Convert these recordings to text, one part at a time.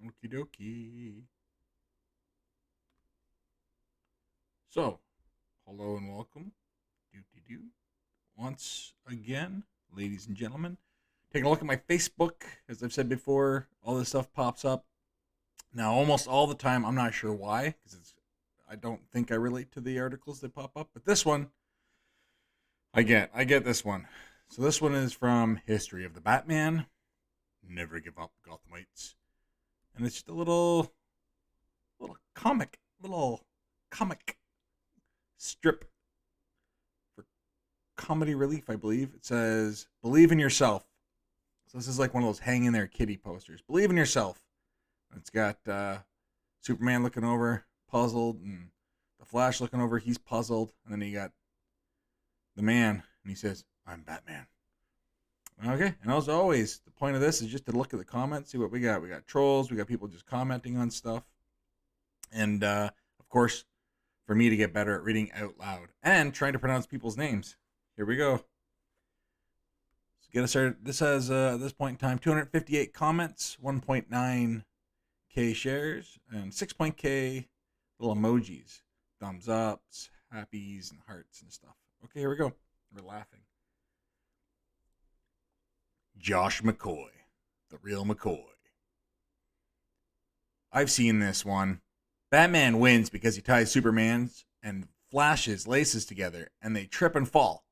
Okie dokie. So, hello and welcome. Do. Once again, ladies and gentlemen, taking a look at my Facebook. As I've said before, all this stuff pops up. Now, almost all the time, I'm not sure why, because I don't think I relate to the articles that pop up. But this one, I get this one. So this one is from History of the Batman. Never give up, Gothamites. And it's just a little comic strip for comedy relief, I believe. It says, "Believe in yourself." So this is like one of those hang in there kitty posters. Believe in yourself. It's got Superman looking over, puzzled, and the Flash looking over, he's puzzled. And then you got the man, and he says, "I'm Batman." Okay, and as always, the point of this is just to look at the comments, see what we got. We got trolls, we got people just commenting on stuff. And, of course, for me to get better at reading out loud and trying to pronounce people's names. Here we go. So get us started. This has, at this point in time, 258 comments, 1.9K shares, and 6.K little emojis. Thumbs ups, happies, and hearts and stuff. Okay, here we go. We're laughing. Josh McCoy, the real McCoy. I've seen this one. Batman wins because he ties Superman's and Flash's laces together and they trip and fall.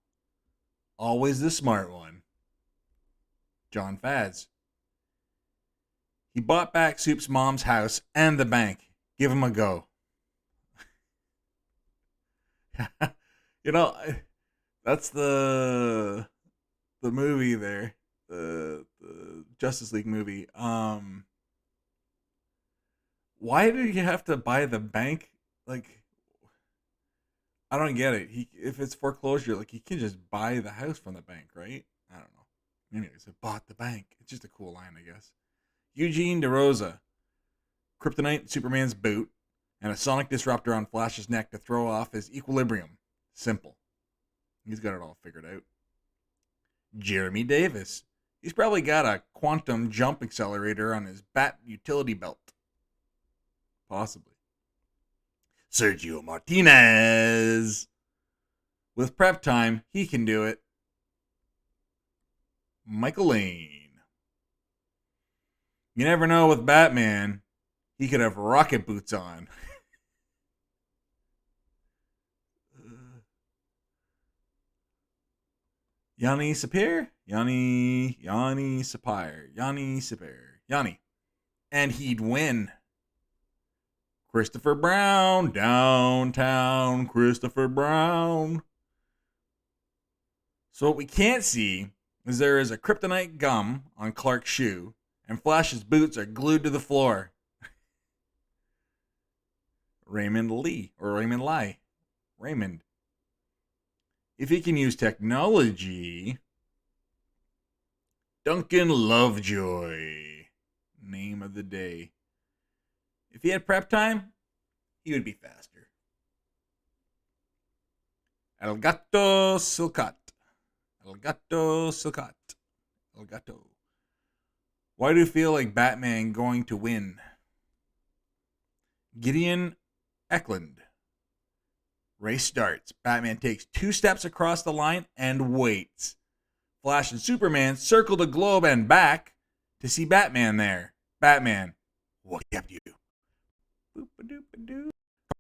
Always the smart one. John Fads. He bought back Soup's mom's house and the bank. Give him a go. you know, that's the movie there. The Justice League movie. Why do you have to buy the bank? Like, I don't get it. If it's foreclosure, like he can just buy the house from the bank, right? I don't know. Anyways, it bought the bank. It's just a cool line, I guess. Eugene DeRosa, kryptonite in Superman's boot, and a sonic disruptor on Flash's neck to throw off his equilibrium. Simple. He's got it all figured out. Jeremy Davis. He's probably got a quantum jump accelerator on his bat utility belt. Possibly. Sergio Martinez. With prep time, he can do it. Michael Lane. You never know with Batman. He could have rocket boots on. Yanni Sapir? Yanni Sapir. Yanni. And he'd win. Christopher Brown, downtown Christopher Brown. So what we can't see is there is a kryptonite gum on Clark's shoe, and Flash's boots are glued to the floor. Raymond Lee, or Raymond Lai. Raymond. If he can use technology, Duncan Lovejoy. Name of the day. If he had prep time, he would be faster. Elgato Silcat. Elgato. Why do you feel like Batman going to win? Gideon Eklund. Race starts. Batman takes 2 steps across the line and waits. Flash and Superman circle the globe and back to see Batman there. Batman, what kept you? Boop-a-doop-a-doo.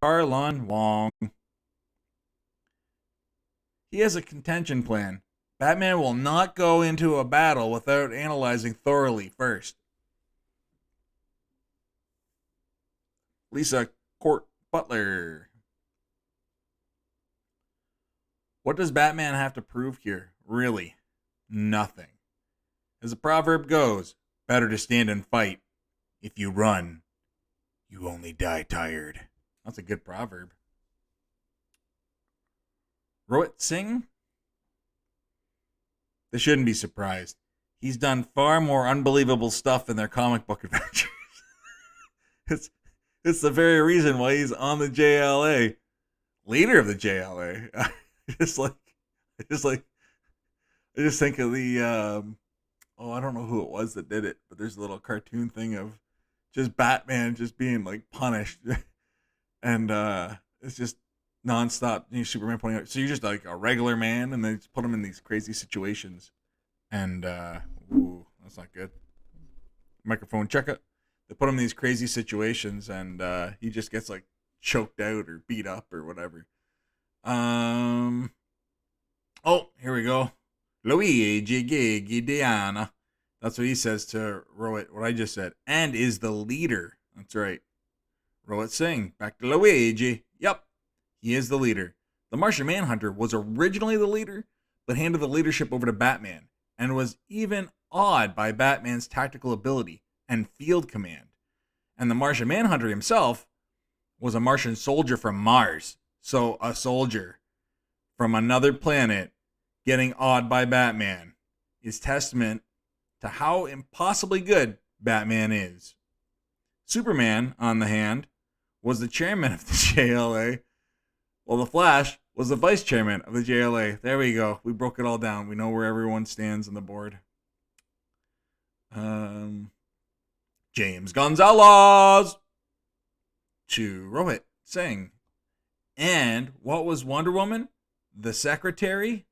Carlon Wong. He has a contention plan. Batman will not go into a battle without analyzing thoroughly first. Lisa Court Butler. What does Batman have to prove here? Really, nothing. As the proverb goes, better to stand and fight. If you run, you only die tired. That's a good proverb. Rohit Singh? They shouldn't be surprised. He's done far more unbelievable stuff in their comic book adventures. it's the very reason why he's on the JLA. Leader of the JLA. I just think of the I don't know who it was that did it, but there's a little cartoon thing of just Batman just being like punished, and it's just nonstop. Superman pointing out, so you're just like a regular man, and they just put him in these crazy situations, and ooh, that's not good. Microphone check it. They put him in these crazy situations, and he just gets like choked out or beat up or whatever. Um. Oh, here we go. Luigi Gigi Diana. That's what he says to Rohit. What I just said, and is the leader. That's right. Rohit Singh. Back to Luigi. Yep, he is the leader. The Martian Manhunter was originally the leader, but handed the leadership over to Batman, and was even awed by Batman's tactical ability and field command. And the Martian Manhunter himself was a Martian soldier from Mars. So a soldier from another planet getting awed by Batman is testament to how impossibly good Batman is. Superman, on the hand, was the chairman of the JLA, while the Flash was the vice chairman of the JLA. There we go. We broke it all down. We know where everyone stands on the board. James Gonzalez to Rohit Singh. And what was Wonder Woman? The secretary?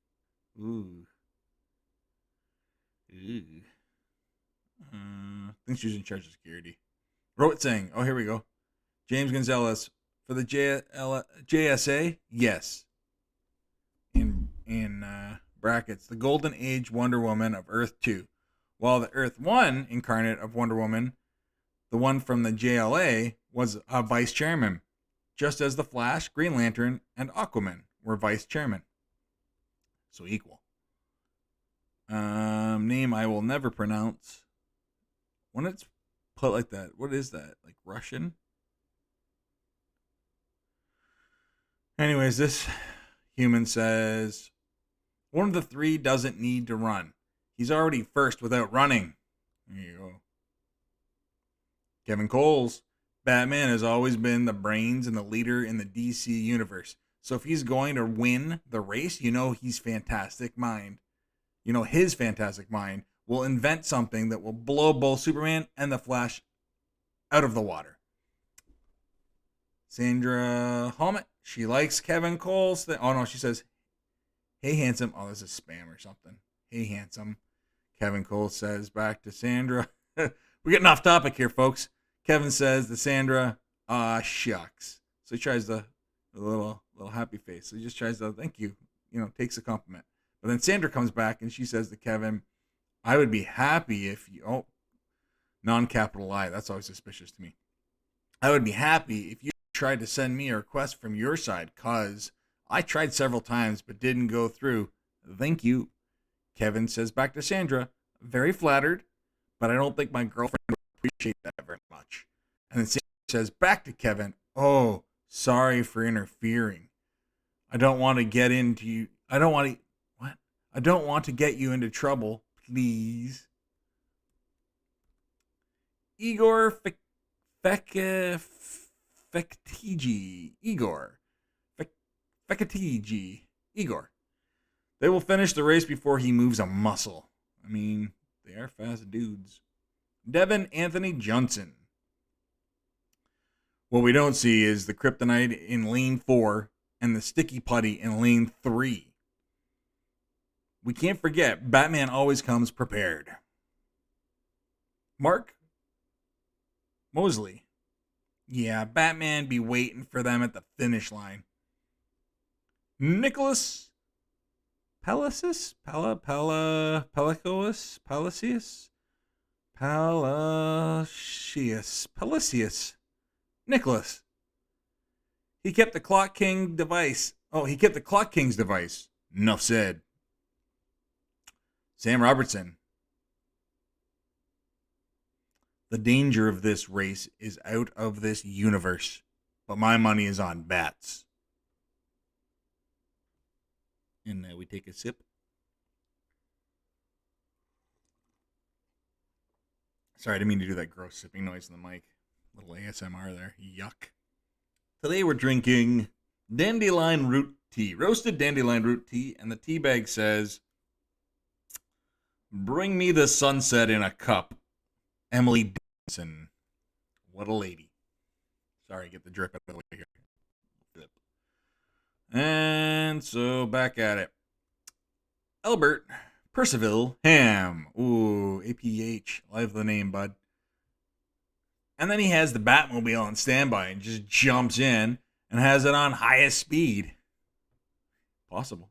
Ooh. I think she was in charge of security. Rohit Singh. Oh, here we go. James Gonzalez for the JSA. Yes. In brackets, the Golden Age Wonder Woman of Earth 2, while the Earth 1 incarnate of Wonder Woman, the one from the JLA, was a vice chairman, just as the Flash, Green Lantern, and Aquaman were vice chairman. So equal. Name I will never pronounce. When it's put like that, what is that? Like Russian? Anyways, this human says, one of the three doesn't need to run. He's already first without running. There you go. Kevin Coles. Batman has always been the brains and the leader in the DC universe. So if he's going to win the race, he's fantastic mind. His fantastic mind will invent something that will blow both Superman and the Flash out of the water. Sandra Helmet. She likes Kevin Coles. Oh, no, she says, hey, handsome. Oh, this is spam or something. Hey, handsome. Kevin Coles says back to Sandra. We're getting off topic here, folks. Kevin says to Sandra, shucks. So he tries the little happy face. So he just tries to, thank you, takes a compliment. But then Sandra comes back and she says to Kevin, I would be happy if you, non-capital I, that's always suspicious to me. I would be happy if you tried to send me a request from your side, cause I tried several times but didn't go through. Thank you. Kevin says back to Sandra, very flattered, but I don't think my girlfriend would appreciate that very much. And then Sandra says back to Kevin, oh, sorry for interfering. I don't want to get you into trouble, please. Igor Feketiji. Igor. They will finish the race before he moves a muscle. I mean, they are fast dudes. Devin Anthony Johnson. What we don't see is the kryptonite in lane 4 and the sticky putty in lane 3. We can't forget, Batman always comes prepared. Mark Mosley. Yeah, Batman be waiting for them at the finish line. Nicholas Palacios? Palacios. Nicholas. He kept the Clock King device. Oh, he kept the Clock King's device. Enough said. Sam Robertson. The danger of this race is out of this universe, but my money is on bats. And we take a sip. Sorry, I didn't mean to do that gross sipping noise in the mic. Little ASMR there. Yuck. Today we're drinking dandelion root tea. Roasted dandelion root tea. And the tea bag says, bring me the sunset in a cup. Emily Dickinson. What a lady. Sorry, get the drip out of the way here. Flip. And so back at it. Albert Percival Ham. Ooh, APH. I love the name, bud. And then he has the Batmobile on standby and just jumps in and has it on highest speed possible.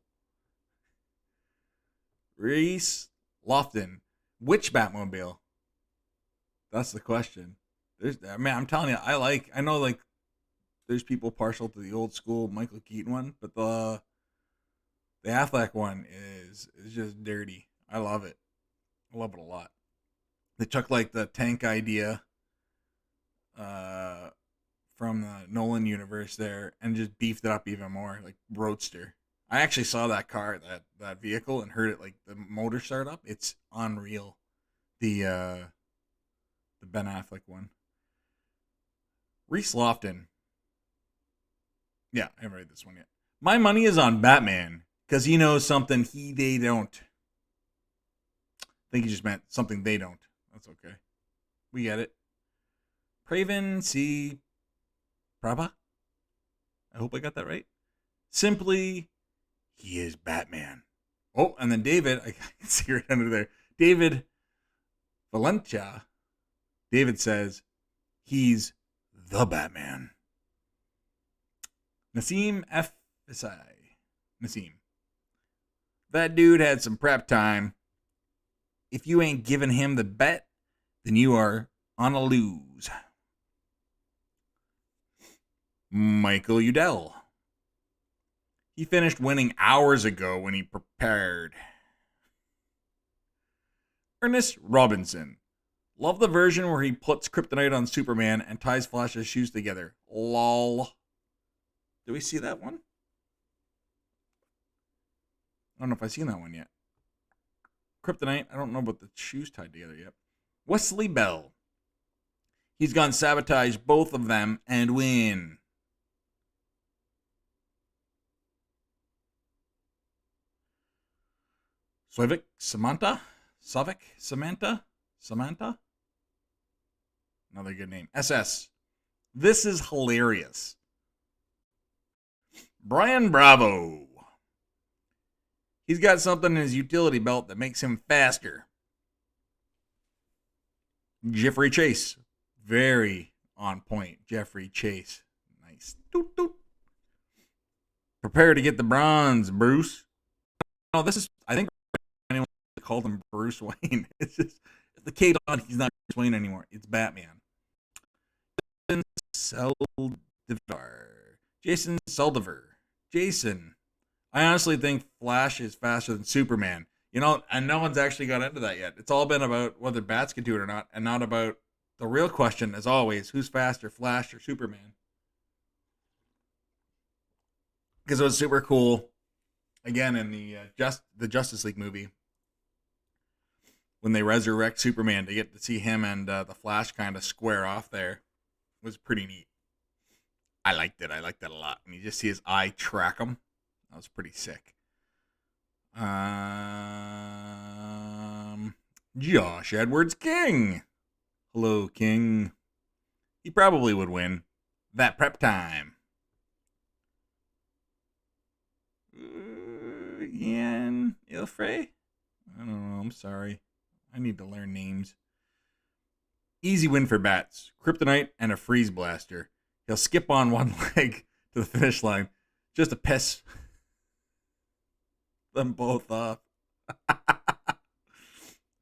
Reese Lofton. Which Batmobile? That's the question. I'm telling you, I know like there's people partial to the old school Michael Keaton one, but the Affleck one is just dirty. I love it. I love it a lot. They took like the tank idea from the Nolan universe there and just beefed it up even more, like Roadster. I actually saw that car, that vehicle, and heard it like the motor start up. It's unreal. The Ben Affleck one. Reese Lofton. Yeah, I haven't read this one yet. My money is on Batman because he knows something they don't. I think he just meant something they don't. That's okay. We get it. Praven C. Prabha? I hope I got that right. Simply, he is Batman. Oh, and then David, I can see right under there. David Valencia. David says, he's the Batman. Nassim F. Isai. Nassim. That dude had some prep time. If you ain't giving him the bet, then you are on a lose. Michael Udell. He finished winning hours ago when he prepared. Ernest Robinson. Love the version where he puts kryptonite on Superman and ties Flash's shoes together. Lol. Did we see that one? I don't know if I've seen that one yet. Kryptonite, I don't know about the shoes tied together yet. Wesley Bell. He's gone sabotage both of them and win. Soivik Samantha? Samantha? Another good name. SS. This is hilarious. Brian Bravo. He's got something in his utility belt that makes him faster. Jeffrey Chase. Very on point. Jeffrey Chase. Nice. Doot, doot. Prepare to get the bronze, Bruce. No, this is, I think anyone called him Bruce Wayne. It's just, the K on, he's not Bruce Wayne anymore. It's Batman. Jason Seldiver. Jason. I honestly think Flash is faster than Superman. You know, and no one's actually got into that yet. It's all been about whether bats can do it or not, and not about the real question, as always, who's faster, Flash or Superman? Because it was super cool, again, in the Justice League movie, when they resurrect Superman, to get to see him and the Flash kind of square off there. It was pretty neat. I liked it. I liked that a lot. And you just see his eye track him. That was pretty sick. Josh Edwards King. Hello, King. He probably would win. That prep time. Ian Ilfrey? I don't know. I'm sorry. I need to learn names. Easy win for Bats. Kryptonite and a freeze blaster. He'll skip on one leg to the finish line just to piss them both off.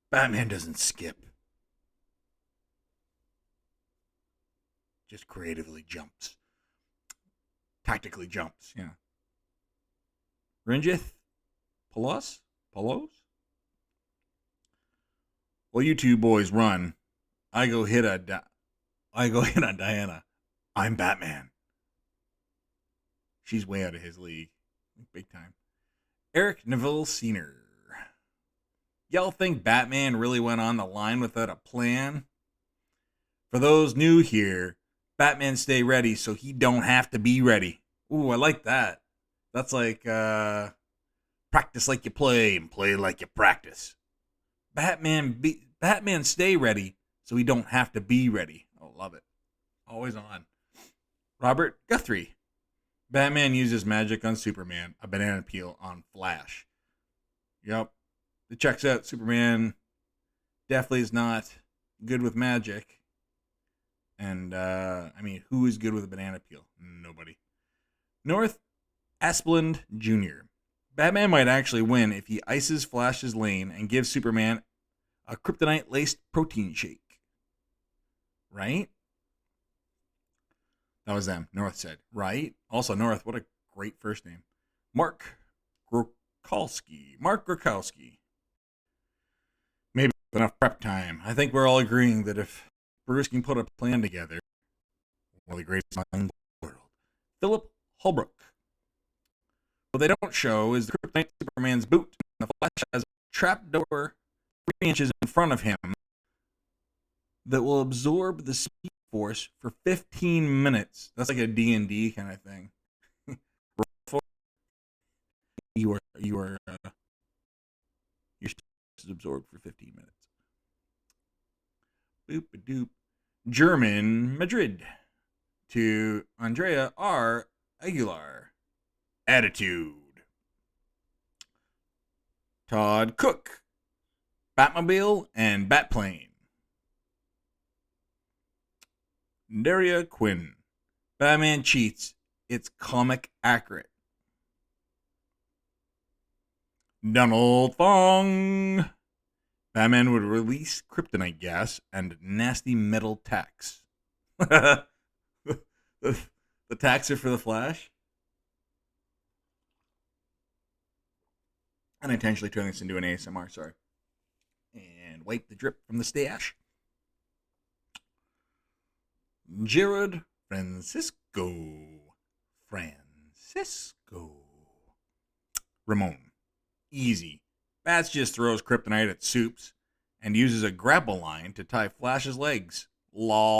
Batman doesn't skip. Just creatively jumps. Tactically jumps, yeah. Ranjith Palos? Well, you two boys run. I go hit on Diana. I'm Batman. She's way out of his league. Big time. Eric Neville Sr. Y'all think Batman really went on the line without a plan? For those new here, Batman stay ready so he don't have to be ready. Ooh, I like that. That's like practice like you play and play like you practice. Batman stay ready so he don't have to be ready. I love it. Always on. Robert Guthrie. Batman uses magic on Superman, a banana peel on Flash. Yep. It checks out. Superman definitely is not good with magic. And, who is good with a banana peel? Nobody. North Asplund Jr. Batman might actually win if he ices Flash's lane and gives Superman a kryptonite-laced protein shake. Right? That was them. North said. Right? Also, North, what a great first name. Mark Grokalski. Maybe enough prep time. I think we're all agreeing that if Bruce can put a plan together, one of the greatest minds in the world. Philip Holbrook. What they don't show is the kryptonite Superman's boot. The Flash has a trapdoor 3 inches in front of him that will absorb the speed force for 15 minutes. That's like a D&D kind of thing. Your is absorbed for 15 minutes. Boop-a-doop. German Madrid to Andrea R. Aguilar. Attitude. Todd Cook. Batmobile and Batplane. Daria Quinn. Batman cheats. It's comic accurate. Donald Fong. Batman would release kryptonite gas and nasty metal tax. the tax are for the Flash? Unintentionally turn this into an ASMR, sorry. And wipe the drip from the stash. Jared Francisco. Ramon. Easy. Bats just throws kryptonite at Soups and uses a grapple line to tie Flash's legs. Lol.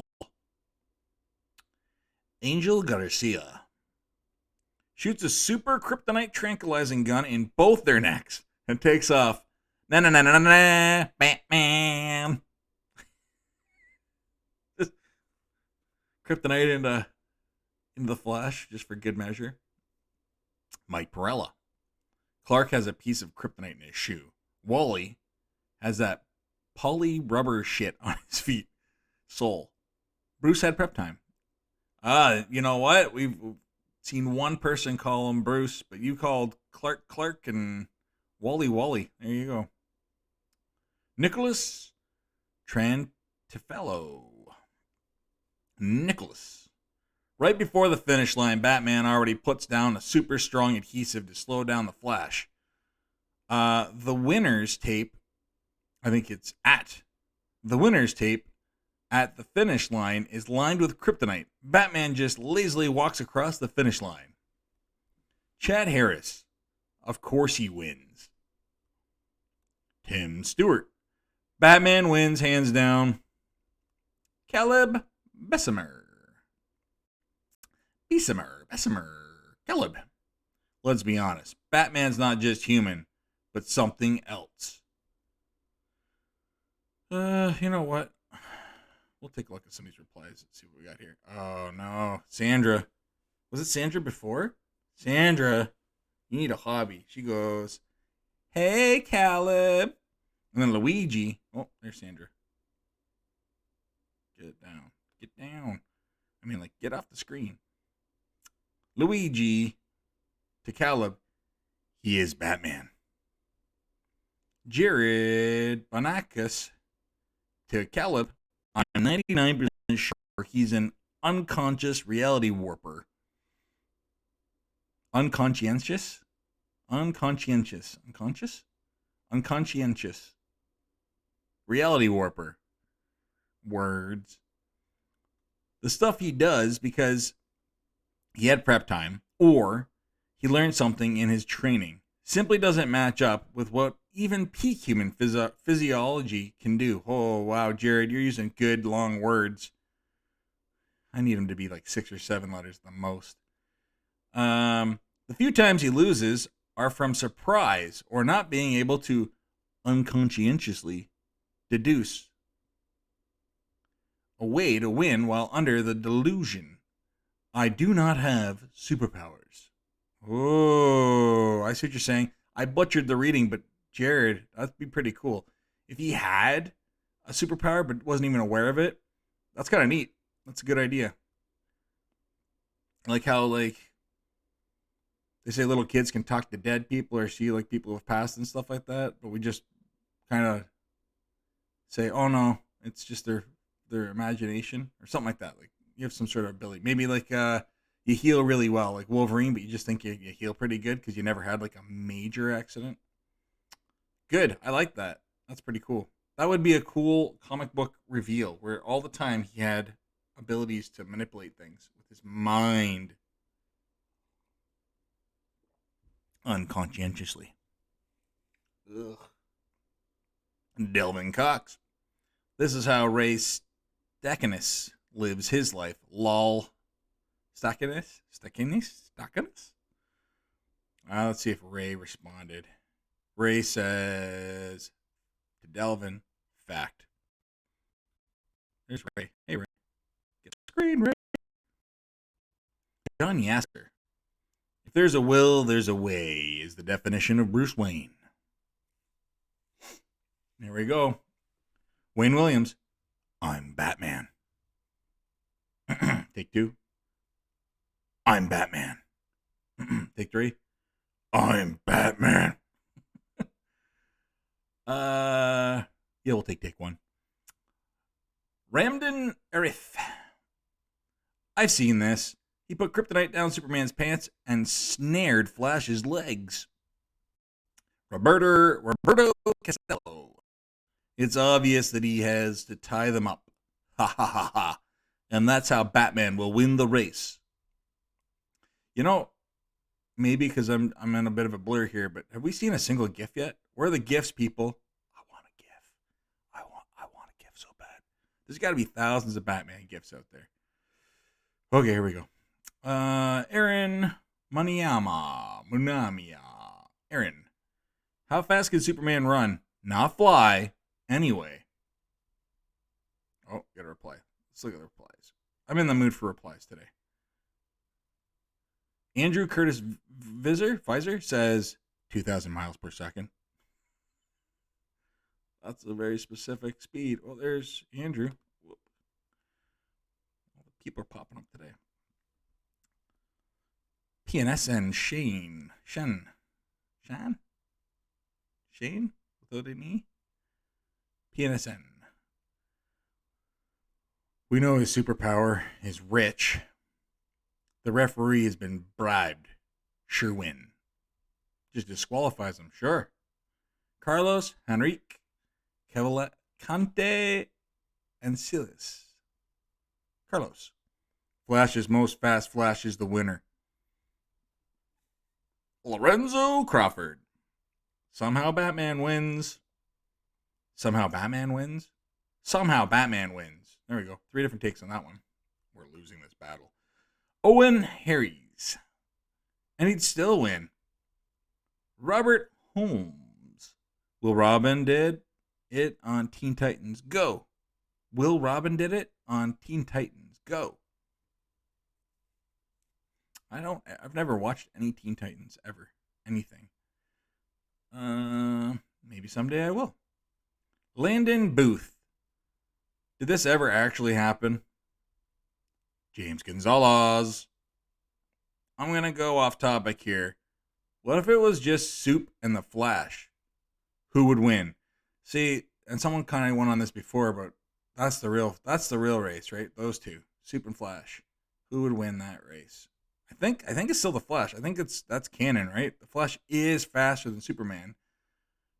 Angel Garcia shoots a super kryptonite tranquilizing gun in both their necks and takes off. Na na na na na, Batman. Just kryptonite into the Flash just for good measure. Mike Perella. Clark has a piece of kryptonite in his shoe. Wally has that poly rubber shit on his feet. Soul. Bruce had prep time. You know what? We've seen one person call him Bruce, but you called Clark and Wally. There you go. Nicholas Trantifello. Nicholas. Right before the finish line, Batman already puts down a super strong adhesive to slow down the Flash. The winner's tape, I think it's at the winner's tape at the finish line is lined with kryptonite. Batman just lazily walks across the finish line. Chad Harris. Of course he wins. Tim Stewart. Batman wins hands down. Caleb Bessemer. Caleb. Let's be honest. Batman's not just human, but something else. You know what? We'll take a look at some of these replies and see what we got here. Oh, no. Sandra. Was it Sandra before? Sandra, you need a hobby. She goes, hey, Caleb. And then Luigi. Oh, there's Sandra. Get down. Get off the screen. Luigi to Caleb. He is Batman. Jared Bonacus to Caleb. I'm 99% sure he's an unconscious reality warper. Unconscientious? Unconscientious. Reality warper. Words. The stuff he does because he had prep time or he learned something in his training simply doesn't match up with what even peak human physiology can do. Oh, wow, Jared, you're using good long words. I need them to be like 6 or 7 letters the most. The few times he loses are from surprise or not being able to unconscientiously deduce a way to win while under the delusion. I do not have superpowers. Oh, I see what you're saying. I butchered the reading, but Jared, that'd be pretty cool. If he had a superpower but wasn't even aware of it, that's kind of neat. That's a good idea. Like how they say little kids can talk to dead people or see like people who have passed and stuff like that, but we just kind of say, "Oh no, it's just their imagination" or something like that. Like you have some sort of ability. Maybe like you heal really well, like Wolverine, but you just think you heal pretty good because you never had like a major accident. Good, I like that. That's pretty cool. That would be a cool comic book reveal where all the time he had abilities to manipulate things with his mind unconscientiously. Ugh. Delvin Cox. This is how Ray Stackinus lives his life. Lol. Stackinus? Stackinus? Stackinus? Let's see if Ray responded. Ray says to Delvin, fact. There's Ray. Hey, Ray. Get the screen, Ray. John Yasser. If there's a will, there's a way, is the definition of Bruce Wayne. There we go. Wayne Williams. I'm Batman. Take two. I'm Batman. Take three. I'm Batman. Yeah, we'll take one. Ramden Arif. I've seen this. He put kryptonite down Superman's pants and snared Flash's legs. Roberto Castello. It's obvious that he has to tie them up. Ha ha ha ha. And that's how Batman will win the race. You know, maybe because I'm in a bit of a blur here, but have we seen a single GIF yet? Where are the GIFs, people? I want a GIF. I want a GIF so bad. There's got to be thousands of Batman GIFs out there. Okay, here we go. Aaron Munamia. Aaron, how fast can Superman run? Not fly. Anyway. Oh, got a reply. Let's look at the replies. I'm in the mood for replies today. Andrew Curtis Pfizer says 2,000 miles per second. That's a very specific speed. Well, there's Andrew. Whoop. People are popping up today. PNSN Shane without an E. PNSN. We know his superpower is rich. The referee has been bribed. Sure win. Just disqualifies him. Sure. Carlos, Henrique, Cavalcante, and Silas. Carlos. Flash's most fast Flash is the winner. Lorenzo Crawford. Somehow Batman wins. Somehow Batman wins. Somehow Batman wins. There we go. 3 different takes on that one. We're losing this battle. Owen Harries. And he'd still win. Robert Holmes. Will Robin did it on Teen Titans Go. Will Robin did it on Teen Titans Go. I've never watched any Teen Titans ever. Anything. Maybe someday I will. Landon Booth. Did this ever actually happen? James Gonzalez. I'm going to go off topic here. What if it was just Soup and the Flash? Who would win? See, and someone kind of went on this before, but that's the real race, right? Those two, Soup and Flash. Who would win that race? I think it's still the Flash. I think that's canon, right? The Flash is faster than Superman,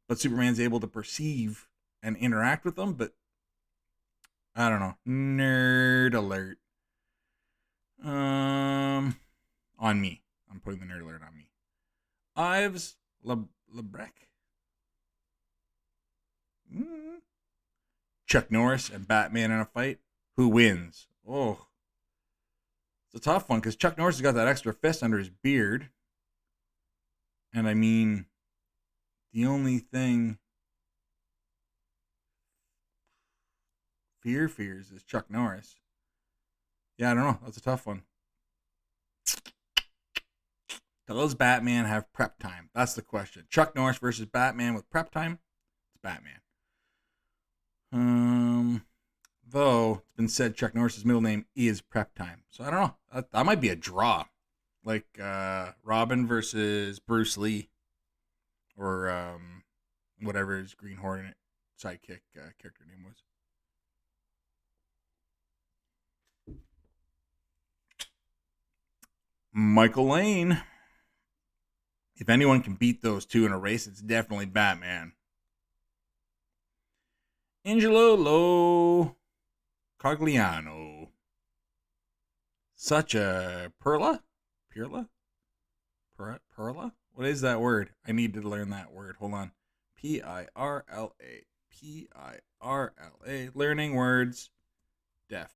but Superman's able to perceive and interact with them, but I don't know. Nerd alert. On me. I'm putting the nerd alert on me. Ives Lebrec. Chuck Norris and Batman in a fight. Who wins? Oh. It's a tough one because Chuck Norris has got that extra fist under his beard. And I mean, the only thing Fears is Chuck Norris. Yeah, I don't know. That's a tough one. Does Batman have prep time? That's the question. Chuck Norris versus Batman with prep time? It's Batman. Though it's been said Chuck Norris's middle name is prep time. So I don't know. That might be a draw. Like Robin versus Bruce Lee. Or whatever his Green Hornet sidekick character name was. Michael Lane. If anyone can beat those two in a race, it's definitely Batman. Angelo Lo Cogliano. Such a Perla? Perla? Perla? What is that word? I need to learn that word. Hold on. Pirla. Pirla. Learning words. Def.